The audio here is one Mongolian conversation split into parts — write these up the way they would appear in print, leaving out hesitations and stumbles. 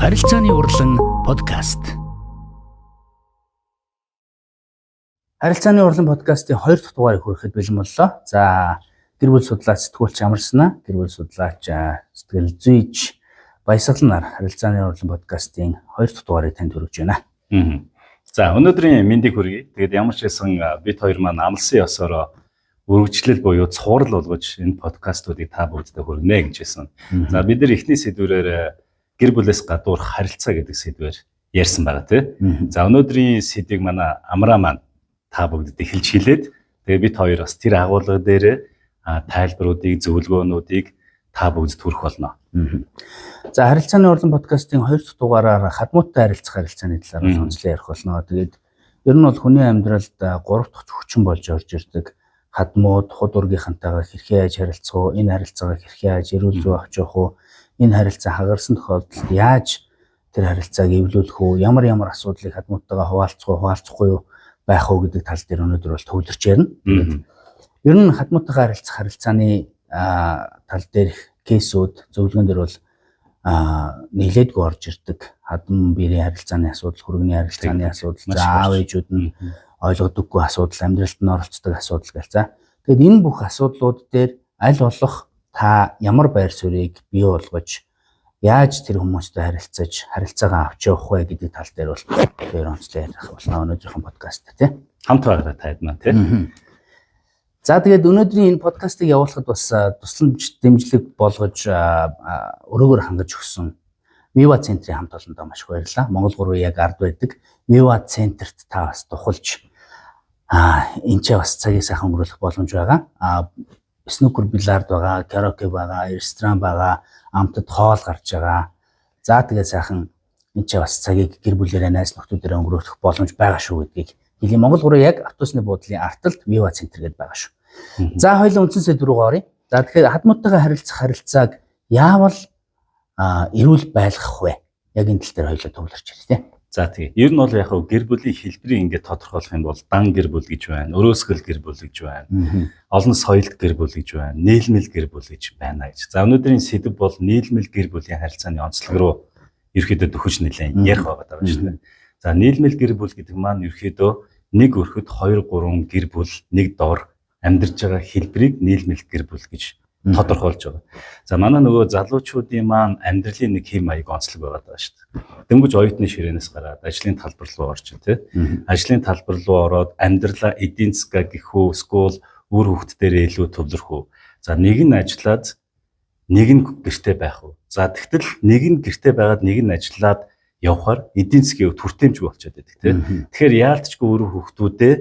Харилцааны урлан подкаст. Харилцааны урлан подкастын 2 дахь дугаарыг хүрэхэд бэлэн боллоо. За, гэр бүл судлаач сэтгүүлч Амарсна, гэр бүл судлаач сэтгэл зүйч Баясгалан харилцааны урлан подкастын 2 дахь дугаарыг танд хүргэж байна. За, өнөөдрийн мэндийг хүргэе. Тэгээд ямар ч байсан бид хоёр маань амлсан ёсоор үргэлжлэл буюу цуврал болгож энэ подкастуудыг та бүгдэд хүргэнэ гэж хэлсэн. За, бид нар эхний сэдвээр гэр бүлээс гадуур харилцаа гэдэг сэдвээр ярьсан байгаа тийм. За, өнөөдрийн сэдвийг манай Амраа маань та бүгдэд эхэлж хэлээд тэгээд бид хоёр бас тэр агуулга дээр тайлбаруудыг, зөвлөгөөнүүдийг та бүгдэд хүргэх болно. За, харилцааны урлан подкастын 2 дахь дугаараар хадмууттай харилцааны талаар онцлог ярих болно. Тэгээд ер нь бол хүний амьдралд 3 дахь хүчин болж орж ирдэг хадмууд, худ ургийнхантайгаа хэрхэн яаж харилцах уу, энэ харилцаагаа хэрхэн яаж эрүүл зүй авч явах уу, энэ харилцаа хагарсан тохиолдолд яаж тэр харилцааг эвлүүлэх үү, ямар асуудлыг хадмууттайгаа хуваалцахгүй юу байх уу гэдэг тал дээр өнөөдөр бол төвлөрч ярина. Тэгээд ер нь хадмууттайгаа харилцах харилцааны тал дээр кейсүүд, зөвлөгөөн дээр бол нэлээдгүй орж ирдэг хадам биерийн харилцааны асуудал, хүргэний харилцааны асуудал, аав ээжүүд нь ойлгодоггүй асуудал, амьдралд нь оролцдог асуудал гэл за. Тэгэд энэ бүх асуудлууд дээр аль болох та ямар байр суурийг бий болгож яаж тэр хүмүүстэй харилцаагаа авч явах вэ гэдэг тал дээр бол тэр онцлог ярих болно өнөөдрийнхэн подкаст тийм. Хамт байгаарай та хэд маань тийм. За, тэгээд өнөөдрийн энэ подкастыг явуулахад бас тусламж дэмжлэг болгож өрөөгөр хангаж өгсөн Viva центрийн хамт олондоо маш их баярлалаа. Монгол 3 яг ард байдаг Viva центрт та бас тухалж энэ ч бас цагийг сайхан өнгөрүүлэх боломж байгаа. Снукер бильярд байгаа, караоке байгаа, ресторан байгаа, амтд хоол гарч байгаа. За, тэгээд сайхан энэ ч бас цагийг гэр бүлээрээ найз нөхдүүдээрээ өнгөрүүлэх боломж байгаа шүү гэдгийг хэлий. Монгол 3 яг автобусны буудлын арталт Viva центр гэдэг байгаа шүү. За, хоёулаа үндсэн сэдв рүү оръё. За, тэгэхээр хадмууттайгаа харилцах харилцааг яавал эрүүл байлгах вэ? Яг энэ тал дээр хоёулаа төвлөрч ирээ тийм. За, тийм. Ер нь бол яг гэр бүлийн хэлбэрийг ингээд тодорхойлох юм бол дан гэр бүл гэж байна, өрөөсгөл гэр бүл гэж байна, олон соёлт гэр бүл гэж байна, нийлмэл гэр бүл гэж байна гэж. За, өнөөдрийн сэдв бол нийлмэл гэр бүлийн харилцааны онцлог руу ерөөдөө төхөж нэлээд ярих байгаа даа шүү дээ. За, нийлмэл гэр бүл гэдэг маань ерөөдөө нэг өрхөд 2 3 гэр бүл нэг дор амьдарч байгаа хэлбэрийг нийлмэл гэр бүл гэж тодорхойлж байгаа. За, манай нөгөө залуучуудын маань амьдралын нэг хэм маяг онцлог байгаа даа шүү дээ. Дөнгөж оюутны ширээнээс гараад ажлын талбар руу орж тийм. Ажлын талбар руу ороод амьдралаа эдийн засгаа гэхүү, скул үр хөвгтдэрээ илүү төвлөрөх үү. За, нэг нь ажиллаад нэг нь гэртээ байх уу. За, тэгтэл нэг нь гэртээ байгаад нэг нь ажиллаад явхаар эдийн засгийн хүртээмжгүй болчиход байдаг тийм. Тэгэхээр яалтчгүй үр хөвгтүүдээ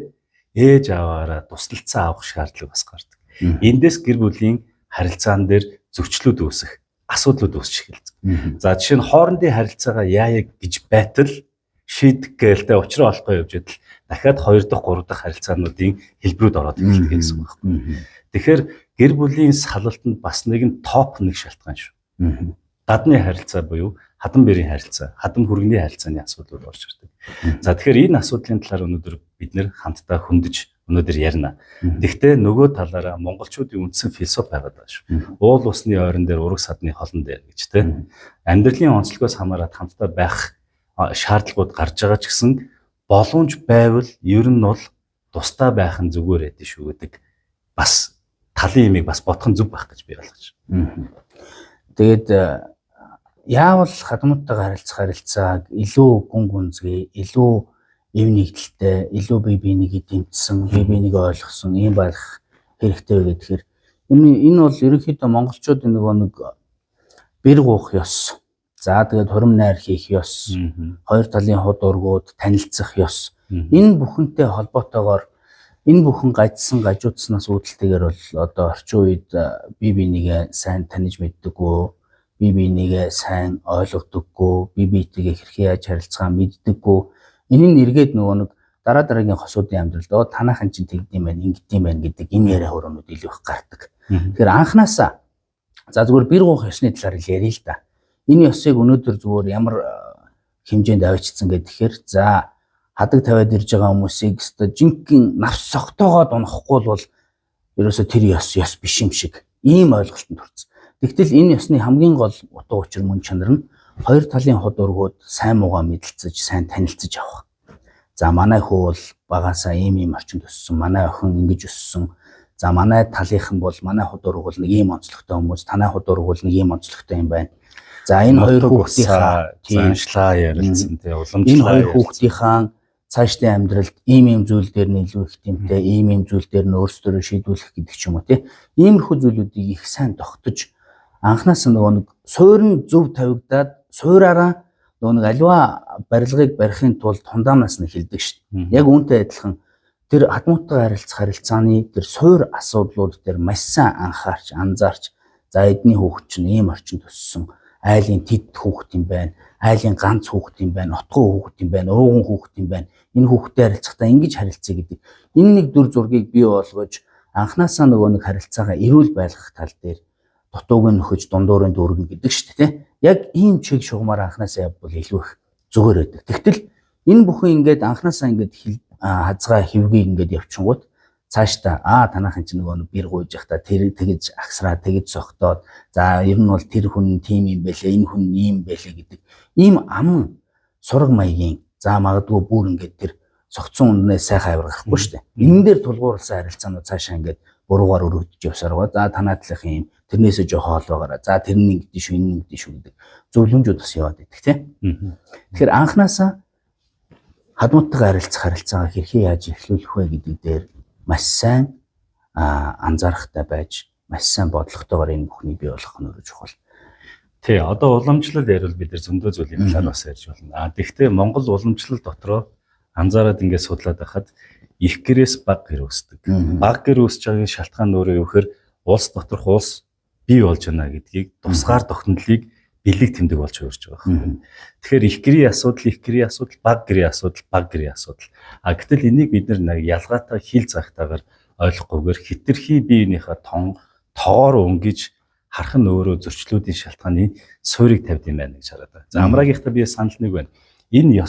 ээж аваараа тусалцаа авах шаардлага бас гардаг. Эндээс гэр бүлийн харилцаан дээр зөрчлүүд үүсэх, асуудлууд үүсч эхэлдэг. За, жишээ нь хоорондын харилцаагаа яая гэж байтал шийдэх гэлтэй учраа олохгүй явж идэл дахиад 2 дахь 3 дахь харилцаануудын хэлбэрүүд ороод ирдэг гэсэн үг байна. Тэгэхээр гэр бүлийн салалтанд бас нэгэн топ нэг шалтгаан шүү. Гадны харилцаа буюу хадам биерийн харилцаа, хадам хүргэний харилцааны асуудлууд орж ирдэг. За, тэгэхээр энэ асуудлын талаар өнөөдөр бид нэр хамтдаа хөндөж өнөөдөр ярина. Гэхдээ нөгөө талаараа монголчуудын үндсэн философи байгаад байгаа шүү. Уул усны ойрон дээр ураг садны холон дээр гэж тийм. Амьдралын онцлогоос хамаарат хамтдаа байх шаардлагууд гарч байгаа ч гэсэн боломж байвал ер нь бол тусдаа байх нь зүгээр байдэн шүү гэдэг бас талын имийг бас бодох нь зүг байх гэж би ойлгож байна. Тэгээд яавал хадмууттайгаа харилцааг илүү гүн гүнзгий, илүү эв нэгдэлтэй, илүү бие биенийг эдэмтсэн, бие биенийг ойлгосон юм байх хэрэгтэй вэ гэхээр энэ бол ерөнхийдөө монголчуудын нэг бэр гуух ёс. За, тэгээд хурим найр хийх ёс, хоёр талын худ ургууд танилцах ёс. Энэ бүхэнтэй холбоотойгоор энэ бүхэн гажуудснаас үүдэлтэйгээр бол одоо орчин үед бие бинийгээ сайн таних мэддэггүй, бие бинийгээ сайн ойлгодоггүй, бие биетэйгээ хэрхэн яаж харилцахаа мэддэггүй. Энэ нь эргээд нөгөө нэг дараагийн хосуудын амьдралд танаахан чинь тэгдэм байх, ингэдэм байх гэдэг энэ яриа хөрөнүүд илүү их гардаг. Тэгэхээр анханасаа за зүгээр бэр гуух ёсны талаар ярил л да. Энэ ёсыг өнөөдөр зүгээр ямар хэмжээнд авчирсан гэхээр за хадаг тавиад ирж байгаа хүмүүсийг өстө жинхэнэ навс согтоогоод унахгүй бол ерөөсө тэр ёс биш юм шиг ийм ойлголтод хүрсэн. Тэгтэл энэ ёсны хамгийн гол утга учир мөн чанар нь хоёр талын ход өргөөд сайн муугаа мэдэлцэж, сайн танилцж авах. За манай хүү бол багасаа ийм орчинд өссөн, манай охин ингэж өссөн. За манай талынхан бол манай ход өрг бол нэг ийм онцлогтой хүмүүс, танай ход өрг бол нэг ийм онцлогтой юм байна. За энэ хоёр хүүхдийнхаа заншлаа ярилцсан тий уламжлаа. Энэ хоёр хүүхдийнхаа цаашдын амьдралд ийм зүйл дээр нь илүү их тэмтэй, ийм зүйл дээр нь өөрсдөө шийдвэрлэх гэдэг ч юм уу тий. Иймэрхүү зүйлүүдийг их сайн тогтож анханаас нь нөгөө нэг суурь зөв тавигдаад суураараа нөгөө нэг аливаа барилгыг барихын тулд фундаментаас нь эхэлдэг шүү дээ. Яг үүнтэй адилхан тэр хадмууттай харилцааны тэр суурь асуудлууд дээр маш сайн анхаарч, анзаарч, за эдний хүүхд чинь ийм орчинд өссөн, айлын тэд хүүхд юм байна, айлын ганц хүүхд юм байна, отгоо хүүхд юм байна, ууган хүүхд юм байна. Энэ хүүхдтэй харилцахдаа ингэж харилцъя гэдэг. Энэ нэг дүр зургийг бий болгож анханасаа нөгөө нэг харилцаагаа эрүүл байлгах тал дээр дутууг нь нөхөж дундуурын дүүргэн гэдэг шүү дээ. Яг ийм чиг шугамаар анханасаа явбал илүү их зүгээр байдаг. Тэгтэл энэ бүхэн ингээд анханасаа ингээд хазгаа хөвгийг ингээд явчихгууд цаашдаа танаахан чинь нөгөө бэр гуйж явахдаа тэр тэгэж агсраа тэгэж согтоод за ер нь бол тэр хүн тийм юм байлээ, энэ хүн ийм байлээ гэдэг ийм ам сураг маягийн за магадгүй бүр ингээд тэр цогцсон үнднээс сайхан аврагахгүй шүү дээ. Энэ дээр тулгуурласан харилцаанууд цаашаа ингээд буруугаар өргөдөж явсаар байгаа. За танаа талынх юм тэрнээсээ жоо хоол байгаараа. За тэр нэг гэдэг шүү, энэ нэг гэдэг шүү гэдэг зөвлөмжүүд бас яваад байдаг тийм. Тэгэхээр анханасаа хадмууттай харилцаагаа хэрхэн яаж эхлүүлэх вэ гэдэг дээр маш сайн анзаарахтай байж, маш сайн бодлоготойгоор энэ бүхнийг бий болгох нь өөрөө чухал. Тий, одоо уламжлал ярил бид нар зөндөө зүйлийн талаар бас ярьж байна. Тэгэхдээ Монгол уламжлал дотроо анзаараад ингээд судлаад байхад их гэрээс баг гэр үүсдэг. Баг гэр үүсэж байгаагийн шалтгаан өөрөө юу гэхээр улс доторх улс бий болж байна гэдгийг тусгаар тогтнолыг бэлэг тэмдэг болж өөрч байгаа юм. Тэгэхээр их гэрийн асуудал, баг гэрийн асуудал. Гэтэл энийг бид нар ялгаатай хил захтаагаар ойлгохгүйгээр хитрхи биенийхээ тоогоор өнгөж харах нь өөрөө зөрчлүүдийн шалтгааны суурийг тавьд юм байна гэж хараад байна. За амраагийнхтай би санал нэг байна. Энэ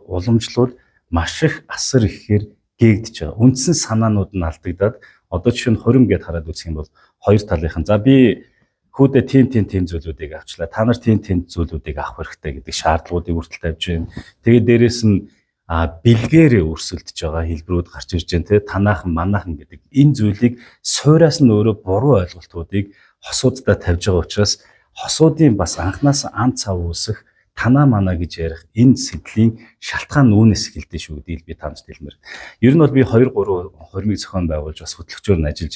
уламжлууд маш их асар ихээр гээгдэж байгаа. Үндсэн санаанууд нь алдагдаад одоо жишээ нь хорим гэд хараад үзэх юм бол хоёр талынхан за би хүүдээ тийм зүйлүүдийг авчлаа. Та нар тийм зүйлүүдийг авах хэрэгтэй гэдэг шаардлагуудыг хүртэл тавьж байна. Тэгээд дээрэс нь бэлгээрээ өрсөлдөж байгаа хэлбэрүүд гарч ирж байна те танаахан манаахан гэдэг энэ зүйлийг суураас нь өөрөө буруу ойлголтуудыг хосуудтай тавьж байгаа учраас хосуудын бас анханаас ан цав үүсэх танаа манаа гэж ярих энэ сэдлийн шалтгаан үүнээс эхэлдэг шүү гэдгийг би танд хэлмээр. Ер нь бол би 2-3 хормыг зохион байгуулж бас хөтлөгчөөр нь ажиллаж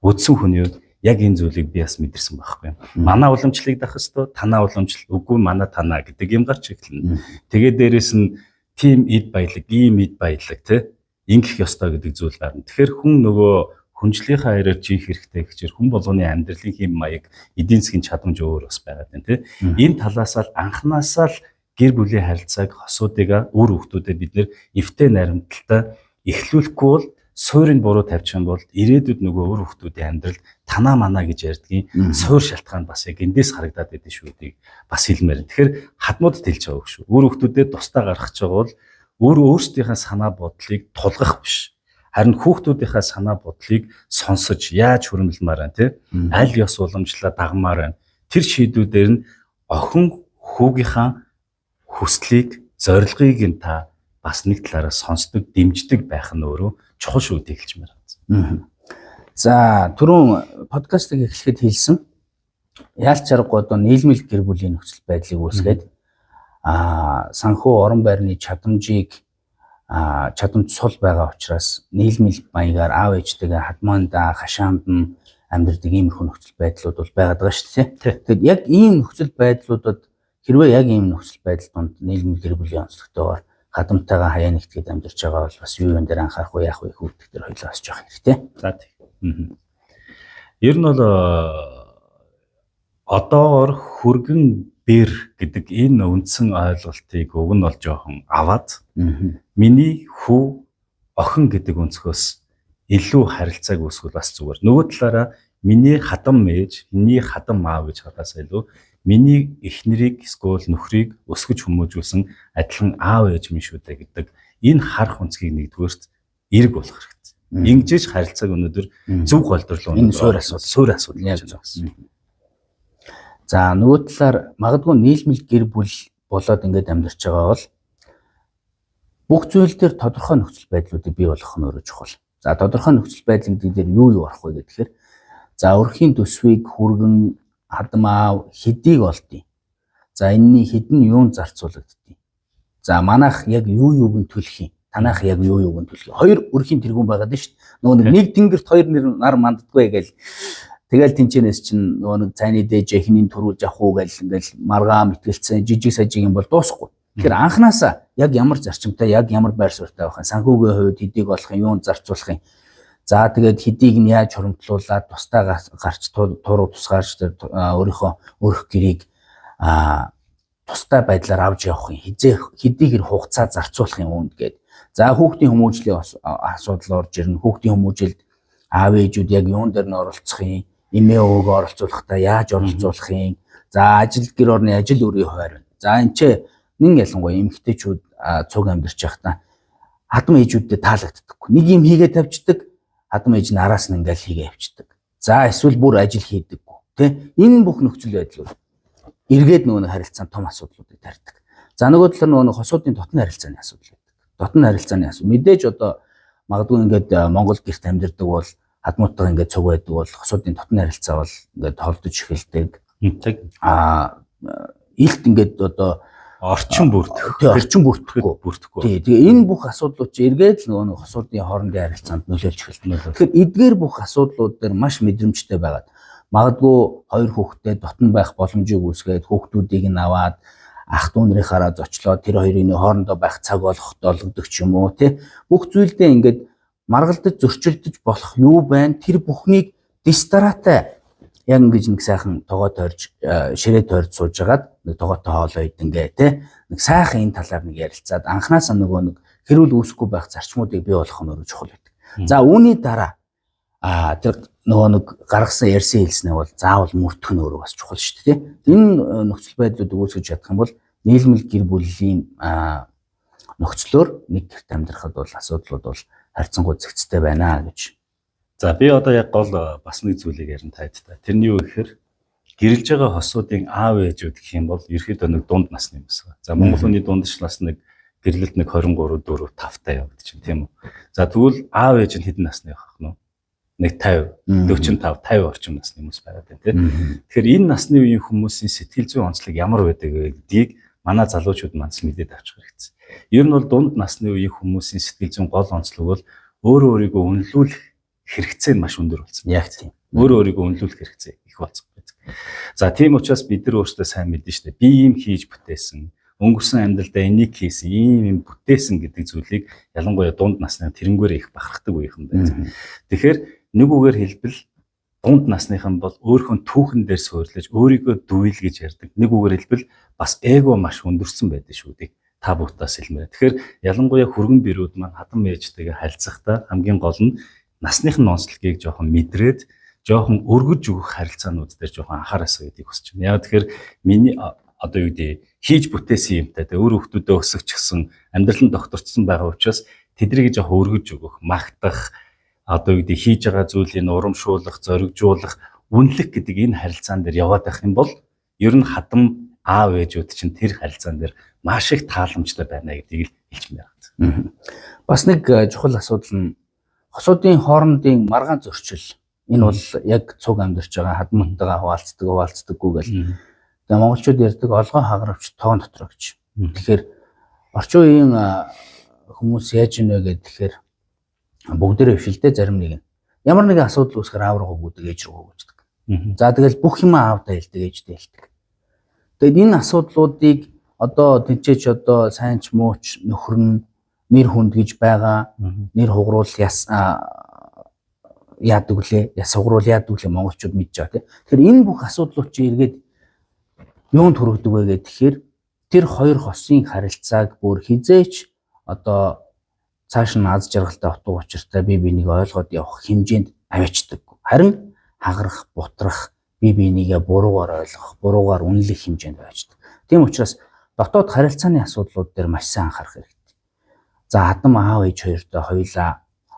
үдсэн хүний үед яг энэ зүйлийг би бас мэдэрсэн байхгүй юм. Манай уламжлалыг дах хэвээр танаа уламжлал үгүй манай танаа гэдэг юм гарч ирлээ. Тэгээд дээрэс нь тим эд баялаг, ийм эд баялаг те ингэх ёстой гэдэг зүйл гарна. Тэгэхээр хүн нөгөө хүнжлийнхаа яриад жийх хэрэгтэй гэхээр хүн болгоны амьдралын хэм маяг эдийн засгийн чадамж өөр бас байгаад байна те. Энэ талаас л анханасаа л гэр бүлийн харилцааг хосуудыг үр хөвгтүүдэд бид нэр эвтэй наримталтай эхлүүлэхгүй бол суурийг буруу тавьчих юм бол ирээдүйд нөгөө үр хөвгтүүдийн амьдрал танаа манаа гэж ярьдгийн суур шалтгаан бас яг эндээс харагдаад байдаг шүү гэдгийг бас хэлмээр. Тэгэхээр хадмуудад хэлж байгаа шүү. Үр хөвгтүүдэд тусдаа гаргаж байгаа бол өөрсдийнхээ санаа бодлыг тулгах биш. Харин хүүхдүүдийнхээ санаа бодлыг сонсож яаж хөрөмлмаар байна те аль ёс уламжлалаа дагмаар байна. Тэр шийдвүүдээр нь охин хүүгийнхаа хүслийг зорилгыг нь та бас нэг талаараа сонсдог, дэмждэг байх нь өөрөө чухал шүү гэж хэлмээр байна. За түрүүн подкастыг эхлэхэд хэлсэн яалч аргагүй одоо нийлмэл гэр бүлийн нөхцөл байдлыг үүсгээд санхүү орон байрны чадамж сул байгаа учраас нийлмэл маягаар аав ээжтэйгээ хадмаанда хашаанд нь амьдардаг иймэрхүү нөхцөл байдлууд бол байгаад байгаа шүү дээ. Тэгэд яг ийм нөхцөл байдлуудад хэрвээ яг ийм нөхцөл байдал донд нийлмэл гэр бүлийн онцлогтойгоор хадамтайгаа хаяа нэгтгээд амьдарч байгаа бол бас юу юм дээр анхаарах уу яах вэ хүүхдүүд төр хоёлоо бас жоох хэрэгтэй. За тийм. Ер нь бол одоогор хүргэн бэр гэдэг энэ үндсэн ойлголтыг уг нь бол жоохон аваад миний хүү охин гэдэг өнцгөөс илүү харилцааг үүсгэл бас зүгээр. Нөгөө талаараа миний хадам ээж, миний хадам аав гэж хадаас илүү миний эхнэрийг эсвэл нөхрийг өсгөж хүмүүжүүлсэн адилхан аав ээж минь шүү дээ гэдэг энэ харах өнцгийг нэгдүгээрт эрг болох хэрэгтэй. Ингэж харилцааг өнөөдөр зөв голдрлоо. Энэ суур асуудал яаж байна. За нөгөө талаар магадгүй нийлмэл гэр бүл болоод ингээд амьдарч байгаа бол бүх зүйл дээр тодорхой нөхцөл байдлуудыг бий болгох нь өөрөө чухал. За тодорхой нөхцөл байдлын дээр юу орох вэ гэхээр за өрхийн төсвийг хүргэн хадам аав хэдийг олдъё. За энэний хэдэн юунд зарцуулагддгийг. За манайх яг юуг нь төлөх юм. Танайх яг юуг нь төлөх. Хоёр өрхийн тэргүүн байгаад нь шүү дээ. Нөгөө нэг тэнгэрт хоёр нар манддаггүй гээл. Тэгэл тэнчэнээс чинь нөгөө нэг цайны дээж хинийн төрүүлж авах уу гээл ингээл маргаа мэтгэлцэн жижиг сажиг юм бол дуусахгүй. Тэгэхээр анханасаа яг ямар зарчимтай, яг ямар байр суурьтай байх вэ? Санхүүгийн хувьд хэдийг олох юм, юунд зарцуулах юм. За тэгээд хэдийг нь яаж хуримтлуулаад тусдаа гарч туруу тусгаарч өөрийнхөө өрх гэрийг тусдаа байдлаар авч явах юм. Хэдийгээр хугацаа зарцуулах юм үүнд гээд. За хүүхдийн хүмүүжлийн асуудал орж ирнэ. Хүүхдийн хүмүүжилд аав ээжүүд яг юун дээр нь оролцох юм, эмээ өвгөө оролцуулахдаа яаж оролцуулах юм. За ажил гэр орны ажил үрийн хуваар байна. За энэ ч нэн ялангуяа эмэгтэйчүүд цуг амьдарч байхдаа хадам ээжүүдэд таалагддаггүй. Нэг юм хийгээ тавьчдаг, хадам ээж нь араас нь ингээл хийгээ явчихдаг. За эсвэл бүр ажил хийдэггүй. Тэ? Энэ бүх нөхцөл байдлууд эргээд нөгөө харилцаанд том асуудлуудыг тарьдаг. За нөгөө талаар нөгөө хосуудын дотны харилцааны асуудал байдаг. Дотны харилцааны асуудал. Мэдээж одоо магадгүй ингээд Монгол гэрт амьдардаг бол хадмуутайгаа ингээд цуг байдаг бол хосуудын дотны харилцаа бол ингээд холдож эхэлдэг. Илт ингээд одоо орчин бүрдэх. Тий, орчин бүрдэхгүй. Тий, тэгээ энэ бүх асуудлууд чи эргээд л нөгөө хосуудын хоорондын харилцаанд нөлөөлж эхэлдэг. Тэгэхээр эдгээр бүх асуудлууд дээр маш мэдрэмжтэй байгаад магадгүй хоёр хүүхэдтэй дотн байх боломжийг үүсгээд хүүхдүүдийг нь аваад ах дүү нарынхаараа зочлоод тэр хоёрын хоорондоо байх цаг олгогддог ч юм уу тий. Бүх зүйлдээ ингээд маргалдаж зөрчилдөж болох юу байна? Тэр бүхнийг дистаратай яг ингэж нэг сайхан тогоо тойрж ширээ тойрж сууж агаад нэг тогоотой хоолоо идэнгээ тий нэг сайхан энэ талаар нэг ярилцаад анханасаа нөгөө нэг хэрүүл үүсэхгүй байх зарчмуудыг бий болгох нь өөрөө чухал байдаг. За үүний дараа тэр нөгөө нэг гаргасан ярьсан хэлснээ бол заавал мөрдөх нь өөрөө бас чухал шүү дээ тий. Энэ нөхцөл байдлуудыг үүсгэж чадах юм бол нийлмэл гэр бүлийн нөхцлөөр нэг гэрт амьдрахад бол асуудлууд бол харьцангуй зэгцтэй байна гэж. За би одоо яг гол бас нэг зүйлийг ярин таад та. Тэрний юу гэхээр гэрэлж байгаа хосуудын аав ээжүүд гэх юм бол ерөөхдөө нэг дунд насны хүмүүс. За Монгол хүний дундчлаас нэг гэрлэлт нэг 23, 4, 5 таа яваад чинь тийм үү. За тэгвэл аав ээж нь хэдэн насны байх вэ? Нэг 50, 45, 50 орчим насны хүмүүс байгаад байна тийм. Тэгэхээр энэ насны үеийн хүмүүсийн сэтгэл зүйн онцлог ямар байдаг вэ гэдгийг манай залуучууд манаас мэдээд авчих хэрэгтэй. Ер нь бол дунд насны үеийн хүмүүсийн сэтгэл зүйн гол онцлог бол өөрөө өөрийгөө үнэлүүлэх хэрэгцээ нь маш өндөр болсон. Яг тийм. Өөрөө өөрийгөө үнэлүүлэх хэрэгцээ их болсон байдаг. За тийм учраас бид нар өөрсдөө сайн мэднэ шүү дээ. Би ийм хийж бүтээсэн, өнгөрсөн амьдралдаа энийг хийсэн, ийм бүтээсэн гэдэг зүйлийг ялангуяа дунд насны тэрнгээр их бахархдаг үеийнхэн байдаг. Тэгэхээр нэг үгээр хэлбэл дунд насныхан бол өөрхөн түүхэн дээр суйрлаж өөрийгөө дүүйл гэж ярьдаг. Нэг үгээр хэлбэл бас эго маш өндөрсөн байдаг шүү дээ. Та бүхтаас хэлмээр. Тэгэхээр ялангуяа хүргэн бэрүүд маань хадам ээжтэйгээ харилцахдаа хамгийн гол нь насныхын онцлогийг жоохон мэдрээд жоохон өргөж өгөх харилцаанууд дээр жоохон анхаараасаа гэдгийг хүсэж байна. Яг тэгэхээр миний одоо юу гэдэг хийж бүтээсэн юмтай өөр хүмүүсдөө өсөжчихсэн амьдрал нь докторцсон байгаа учраас тэднийг жоохон өргөж өгөх, магтах, одоо юу гэдэг хийж байгаа зүйлийг урамшуулах, зоригжуулах, үнэлэх гэдэг энэ харилцаан дээр яваад байх юм бол ер нь хадам аав ээжүүд чинь тэр харилцаан дээр маш их тааламжтай байна гэдгийг хэлж байна. Бас нэг чухал асуудал нь хосуудын хоорондын маргаан зөрчил. Энэ бол яг цуг амьдарч байгаа хадмантайгаа хуваалцдаггүй гэл. Тэгээ монголчууд ярьдаг олгоо хагравч тоон дотроо гэж. Тэгэхээр орчин үеийн хүмүүс яаж ийнэ гэхээр бүгдээрээ бишэлдээ зарим нэг нь ямар нэгэн асуудал үүсгэр аав руу гүйдэг ээж рүү гүйдэг. За тэгэл бүх юм аавдаа хэлдэг ээждээ хэлдэг. Тэгэд энэ асуудлуудыг одоо тэнцээч одоо сайн ч муу ч нөхөр нь нэр хүнд гэж байгаа нэр хугруул яадаг үлээ сугруул яадаг үлээ монголчууд мэдж байгаа тийм. Тэгэхээр энэ бүх асуудлууд чи эргээд юунд хүргэдэг вэ гэхээр тэр хоёр хосын харилцааг бүр хизээч одоо цааш нь аз жаргалтай утга учиртай бие биенийг ойлгоод явах хэмжээнд аваачдаг. Харин хагарах, бутрах, бие бинийгээ буруугаар ойлгох, буруугаар үнэлэх хэмжээнд аваачдаг. Тийм учраас дотоод харилцааны асуудлууд дээр маш сайн анхаарах хэрэгтэй. За хадам аав ээж хоёртой хоёулаа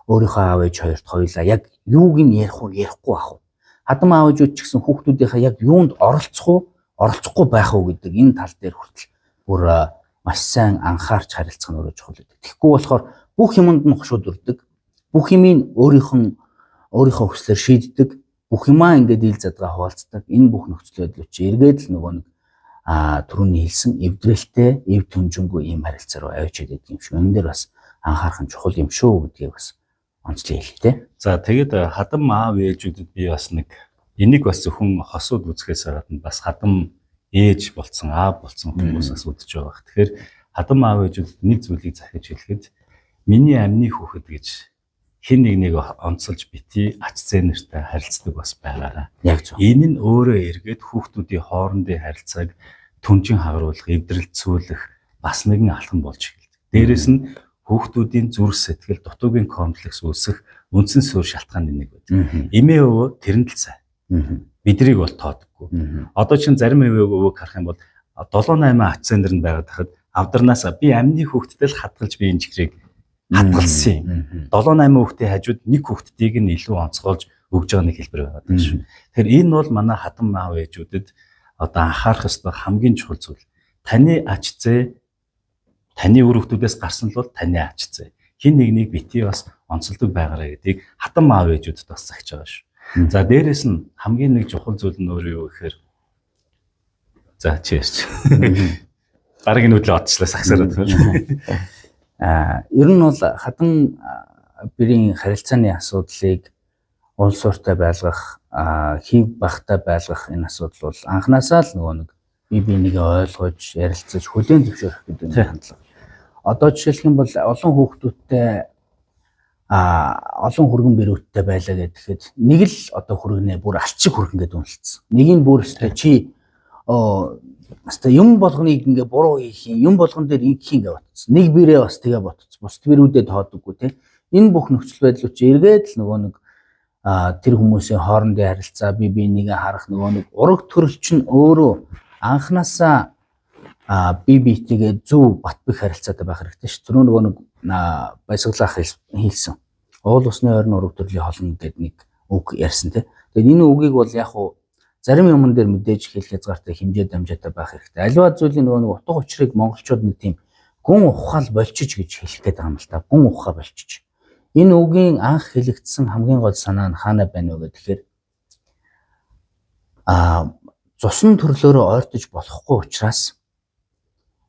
өөрийнхөө аав ээж хоёрт хоёулаа яг юуг нь ярих уу ярихгүй байх уу? Хадам аав ээжүүд ч гэсэн хүүхдүүдийнхээ яг юунд оролцох уу? оролцохгүй байх уу гэдэг энэ тал дээр хүртэл бүр маш сайн анхаарч харилцах нь өөрөө чухал гэдэг. Тэгэхгүй болохоор бүх юмд нь хушууд өрдөг. Бүх юмыг өөрийнхөө хүслээр шийддэг. Бүх юмаа ингээд ил задгаа хуваалцдаг. Энэ бүх нөхцөл байдал чи эргээд л нөгөө нэг түрүүний хэлсэн эвдрэлтэй, эв түнжингүй ийм харилцаа руу авч идэг юм шиг. Энэ дээр бас анхаарах нь чухал юм шүү гэдгийг бас онцлог хэлээ. За тэгээд хадам аав ээжүүдэд би бас нэг энийг бас зөвхөн хосууд үзэхээс гадна бас хадам ээж болцсон, аав болцсон хүмүүс бас үзэж байгаа. Тэгэхээр хадам аав ээжүүдэд нэг зүйлийг захиж хэлэхэд миний амны хүүхэд гэж хэн нэг онцолж бити ач зээнэртэй харилцдаг бас байгаараа. Яг зөв. Энэ нь өөрөө эргээд хүүхдүүдийн хоорондын харилцааг түнжин хагаруулах, эвдрэлцүүлэх бас нэгэн алхам болж эхэлдэг. Дээрээс нь хүүхдүүдийн зүрх сэтгэл, дутуугийн комплекс үүсэх үндсэн суурь шалтгааны нэг байдаг. Эмээ өвөө тэрэнд л сайн. Бидрийг бол тоодоггүй. Одоо чинь зарим өвөөг харах юм бол 7-8 ач зээнэр нь байгаад хахад авдарнаасаа би амны хүүхдэд л хадгалж би энэ чихрийг хадгалсан юм. 7-8 хүүхдийн хажууд нэг хүүхдийг нь илүү онцгойлж өгж байгаа нэг хэлбэр байгаа юм шүү. Тэгэхээр энэ бол манай хадам аав ээжүүдэд одоо анхаарах ёстой хамгийн чухал зүйл. Таны ач зээ таны үр хүүхдүүдээс гарсан л бол таны ач зээ. Хин нэгнийг бити бас онцолдог байгаараа гэдгийг хадам аав ээжүүдэд бас загч байгаа шүү. За дээрэс нь хамгийн нэг чухал зүйл нь өөрөө юу гэхээр за чирч. Бараг энэ үдлээ одчлаа сагсараад байна. Ер нь бол хадам бэрийн харилцааны асуудлыг улс ортой байлгах, хийг багтай байлгах энэ асуудал бол анханасаа л нөгөө нэг бие бинийгээ ойлгож, ярилцаж, хүлээн зөвшөөрөх гэдэг нь хандлага. Одоо жишээлх юм бол олон хүүхдүүдтэй олон хүргэн бэрүүттэй байлаа гэхэд нэг л одоо хүргэнээ бүр алчиг хүргэн гэдэг үнэлсэн. Нэг нь бүр өстой чи өстой юм болгоныг ингээ буруу хийх юм болгон дээр ингэх ингээ ботсон. Нэг бирээ бас тэгээ ботсон. Бусд бирүүдэд тоодоггүй те. Энэ бүх нөхцөл байдлууд чи эргээд л нөгөө нэг тэр хүмүүсийн хоорондын харилцаа бие бинийгээ харах нөгөө нэг ураг төрөл чинь өөрөө анханасаа бие биетэйгээ зөв бат бэх харилцаатай байх хэрэгтэй шүү. Тэр нөгөө нэг баясгалах хэлсэн. Уул усны ойрны ураг төрлийн холно гэдэг нэг үг ярьсан тий. Тэгээд энэ үгийг бол яг уу зарим юмн дээр мэдээж хэлэх хязгаартай хэмжээ дамжаатай байх хэрэгтэй. Аливаа зүйлийн нөгөө нэг утга учирыг монголчууд нэг тийм гүн ухаал болчиж гэж хэлэх гээд байгаа юм л та. Гүн ухаа болчиж. Энэ үгийн анх хэлэгдсэн хамгийн гол санаа нь хаана байна вэ гэхээр цусан төрлөөрөө ойртож болохгүй учраас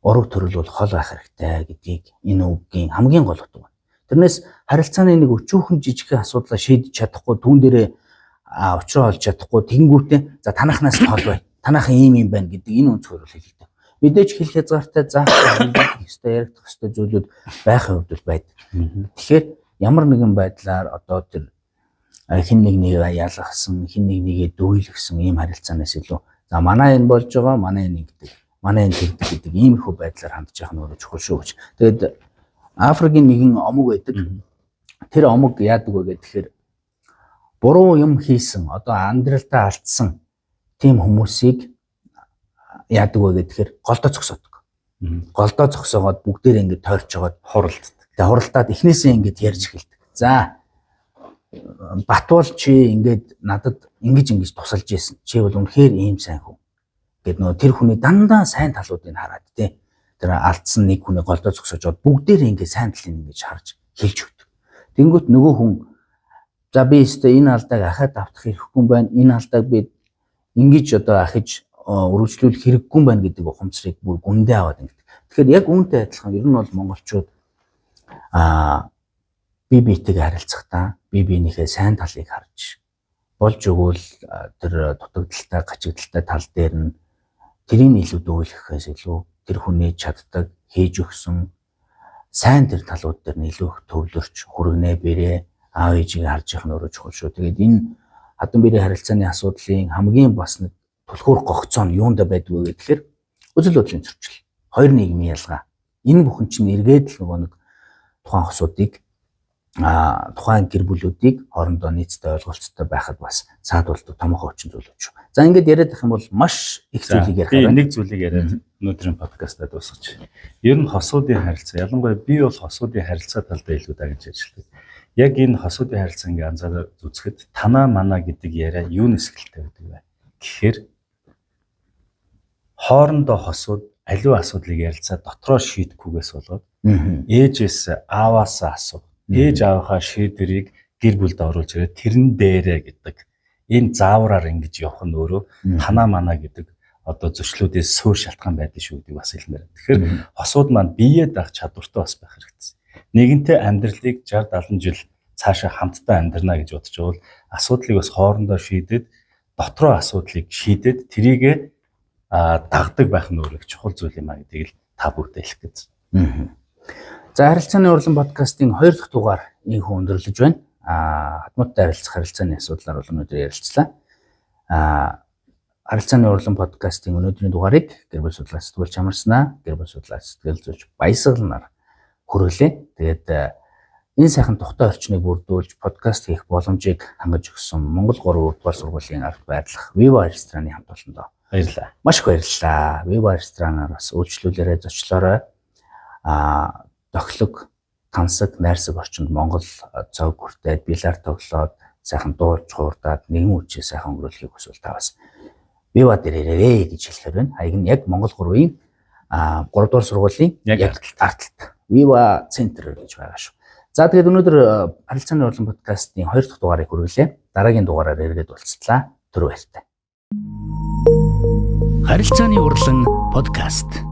ураг төрөл бол хол байх хэрэгтэй гэдгийг энэ үгийн хамгийн гол утга байна. Тэрнээс харилцааны нэг өчүүхэн жижигхэн асуудлаа шийдэж чадахгүй түүн дээрээ учраа олж чадахгүй тэнгүүтээ за танахнаас нь хол бай. Танах ийм юм байна гэдэг энэ өнцгөр бол хэлдэг. Мэдээж хэлэх хязгаартай заах ёстой яригдах ёстой зүйлүүд байхын хувьд бол байдаг. Тэгэхээр ямар нэгэн байдлаар одоо тэр хин нэгнийг ялгахсан, хин нэгнийгээ дүүйлгсэн ийм харилцаанаас илүү за манай энэ болж байгаа, манай энэ гэдэг, манай энэ тэгдэг гэдэг иймэрхүү байдлаар хандж явах нь өөрөө чухал шүү гэж. Тэгээд Африкийн нэгэн омог байдаг. Тэр омог яадаг вэ гэхээр буруу юм хийсэн, одоо амьдралдаа алдсан тийм хүмүүсийг яадаг вэ гэхээр голдоо зогсоодог. Голдоо зогсоогоод бүгдээрээ ингэ тойрч жагаад хуралддаг. Тэгээ хуралдаад эхнээсээ ингэж ярьж эхэлдэг. За Батуул чи ингээд надад ингэж тусалж ийсэн. Чи бол үнэхээр ийм сайн хүн. Гэт нөө тэр хүний дандаа сайн талуудыг хараад тий. Тэр алдсан нэг хүний голдоо зогсоож бод бүгдээрээ ингэ сайн талыг ингэж харж хэлж өгдөг. Тэнгүүт нөгөө хүн за би өстө энэ алдааг ахаад автах хэрэггүй байна. Энэ алдааг би ингэж одоо ахиж үргэлжлүүлэх хэрэггүй байна гэдэг ухамсарыг бүр гүндээ аваад ингэдэг. Тэгэхээр яг үүнтэй адилхан ер нь бол монголчууд бие биетэйгээ харилцахдаа бие биенийхээ сайн талыг харж болж өгвөл тэр дутагдaltaй, гачигдaltaй тал дээр нь тэрийг илүү дүүлэхээс илүү тэр хүний чаддаг хийж өгсөн сайн тэр талууд дээр нь илүү их төвлөрч хүргэнэ бэрээ аав ээжийг харж явах нь өөрөө чухал шүү. Тэгээд энэ хадам бэрийн харилцааны асуудлын хамгийн бас нэг түлхүүр гогцоо нь юунд байдг вэ гэхээр үзэл бодлын зөрчил. Хоёр нийгмийн ялгаа. Энэ бүхэн чинь эргээд л нөгөө нэг тухайн хосуудыг тухайн гэр бүлүүдийг хоорондоо нийцтэй ойлголцтой байхад бас саадуулдаг томоохон хүчин зүйл шүү. За ингээд яриад их юм бол маш их зүйлийг ярих байна. Би нэг зүйлийг яриад өнөөдрийн подкастаа дуусгач. Ер нь хосуудын харилцаа, ялангуяа би бол хосуудын харилцаа талдаа илүү дагаж ажилладаг. Яг энэ хосуудын харилцаа ингээд анзаараад үзэхэд танаа манаа гэдэг яриа юунес эхэлтэй байдаг вэ гэхээр хоорондоо хосууд аливаа асуудлыг ярилцаа дотроо шийдэхгүйгээс болоод ээжээс ааваасаа асуу. Ээж аавынхаа шийдвэрийг гэр бүлд оруулж ирээд тэрэн дээрээ гэдэг энэ заавраар ингэж явах нь өөрөө танаа манаа гэдэг одоо зөрчлүүдээс суур шалтгаан байдаг шүү гэдэг бас хэлмээр. Тэгэхээр хосууд маань биеэ даах чадвартай бас байх хэрэгтэй. Нэгэнтээ амьдралыг 60 70 жил цаашаа хамтдаа амьдрна гэж бодож байвал асуудлыг бас хоорондоо шийдээд дотроо асуудлыг шийдээд тэрийгэ дагдаг байх нь өөрөө чухал зүйл юм а гэдгийг л та бүхэнд хэлэх гэж. За харилцааны урлан подкастын 2 дахь дугаар ийхүү өндөрлөж байна. Хадмуудтай харилцааны асуудлаар бол өнөөдөр ярилцлаа. Харилцааны урлан подкастын өнөөдрийн дугаарыг гэр бүл судлаач сэтгүүл чамарснаа гэр бүл судлаач сэтгэл зүйч Баясгалнаар хүргэлээ. Тэгээд энэ сайхан тухтай орчныг бүрдүүлж подкаст хийх боломжийг хангаж өгсөн Монгол 3 дугаар сургуулийн ард байрлах Viva рестораны хамт олондоо баярлалаа. Маш их баярлалаа. Viva ресторанаар бас үйлчлүүлээрэй, зочлоорой. Дохлог, тансаг, найрсаг орчинд Монгол цог хүртээд бильярд тоглоод сайхан дуулж хуурдаад нэгэн үчээ сайхан өнгөрүүлэхийг хүсвэл та бас Viva дээр ирээрэй гэж хэлэхээр байна. Хаяг нь яг Монгол 3-ын 3 дугаар сургуулийн яг артталт Viva Center гэж байгаа шүү. За тэгээд өнөөдөр харилцааны урлан подкастын 2 дахь дугаарыг хүргэлээ. Дараагийн дугаараар ирээд уулзлаа. Түр баяртай. Харилцааны урлан подкаст